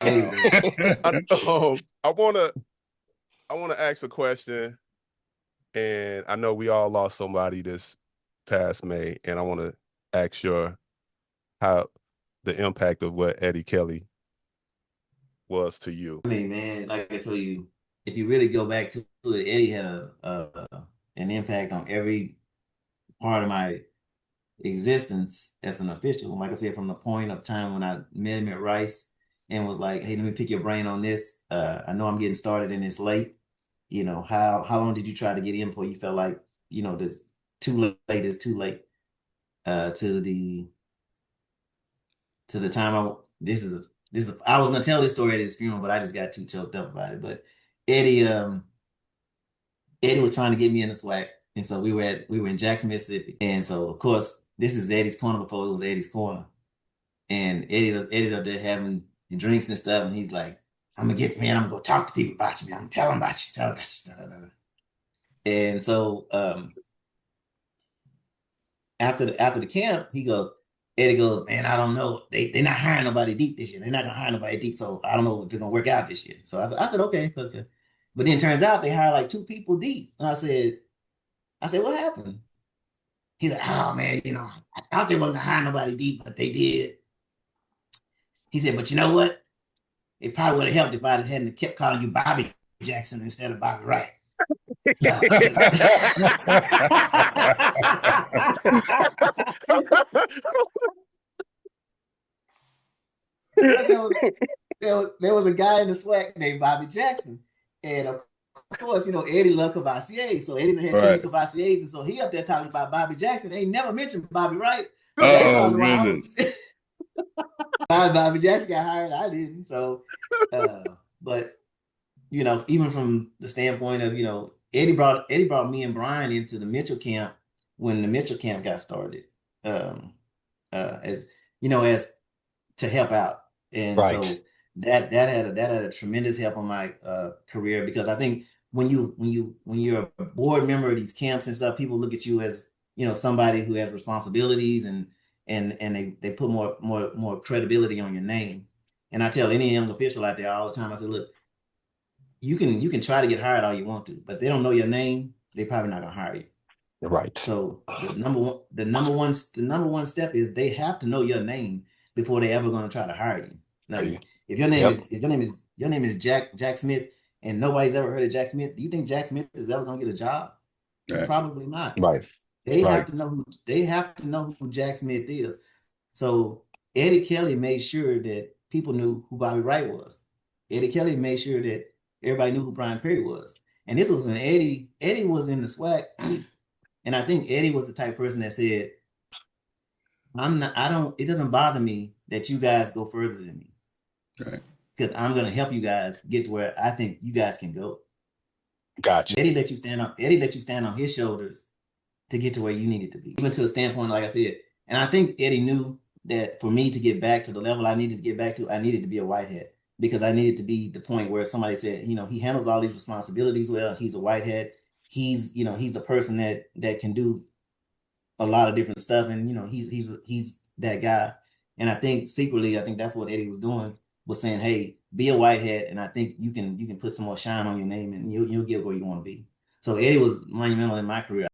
There you go. I wanna ask a question, and I know we all lost somebody this past May, and I want to ask your how the impact of what Eddie Kelly was to you. I mean, man, like I told you, if you really go back to it, Eddie had an impact on every part of my existence as an official. Like I said, from the point of time when I met him at Rice and was like, "Hey, let me pick your brain on this. I know I'm getting started and it's late. You know, how long did you try to get in before you felt like, this too late is too late?" To the time I was gonna tell this story at his funeral, but I just got too choked up about it. But Eddie, Eddie was trying to get me in the SWAC, and so we were in Jackson, Mississippi, and so of course this is Eddie's corner before it was Eddie's corner, and Eddie's up there having drinks and stuff, and he's like, "I'm gonna get man, I'm gonna go talk to people about you, man. I'm gonna tell them about you, tell them about you." Da, da, da. And so after the camp, Eddie goes, "Man, I don't know. They're not hiring nobody deep this year. They're not gonna hire nobody deep, so I don't know if it's gonna work out this year." So I said, "Okay, okay." But then it turns out they hired like two people deep. And I said, "What happened?" He's like, "Oh man, I thought they wasn't gonna hire nobody deep, but they did." He said, "But you know what? It probably would have helped if I hadn't kept calling you Bobby Jackson instead of Bobby Wright." There was a guy in the SWAC named Bobby Jackson. And of course, Eddie loved Cavassier. So Eddie had too many Right. Cavassiers. And so he up there talking about Bobby Jackson. They ain't never mentioned Bobby Wright. So that's Oh probably why I goodness. was Bobby Jackson got hired. I didn't. So but even from the standpoint of, Eddie brought me and Brian into the Mitchell camp when the Mitchell camp got started. Um as as to help out. And Right. so that had a tremendous help on my career, because I think when you're a board member of these camps and stuff, people look at you as somebody who has responsibilities, and they put more credibility on your name. And I tell any young official out there all the time, I said, look, you can try to get hired all you want to, but if they don't know your name, they're probably not gonna hire you. Right. So the number one step is they have to know your name before they ever going to try to hire you. Now, if your name Yep. is Jack Smith, and nobody's ever heard of Jack Smith, do you think Jack Smith is ever going to get a job? Right. Probably not. Right. They Right. have to know who Jack Smith is. So Eddie Kelly made sure that people knew who Bobby Wright was. Eddie Kelly made sure that everybody knew who Brian Perry was. And this was when Eddie was in the SWAC. And I think Eddie was the type of person that said, it doesn't bother me that you guys go further than me, Right. because I'm going to help you guys get to where I think you guys can go. Gotcha. Eddie let you stand on his shoulders to get to where you needed to be, even to the standpoint, like I said. And I think Eddie knew that for me to get back to the level I needed to get back to, I needed to be a whitehead, because I needed to be the point where somebody said, he handles all these responsibilities well. He's a whitehead. He's a person that can do a lot of different stuff, and he's that guy. And I think secretly, I think that's what Eddie was doing, was saying, "Hey, be a whitehead, and I think you can put some more shine on your name, and you'll get where you want to be." So Eddie was monumental in my career.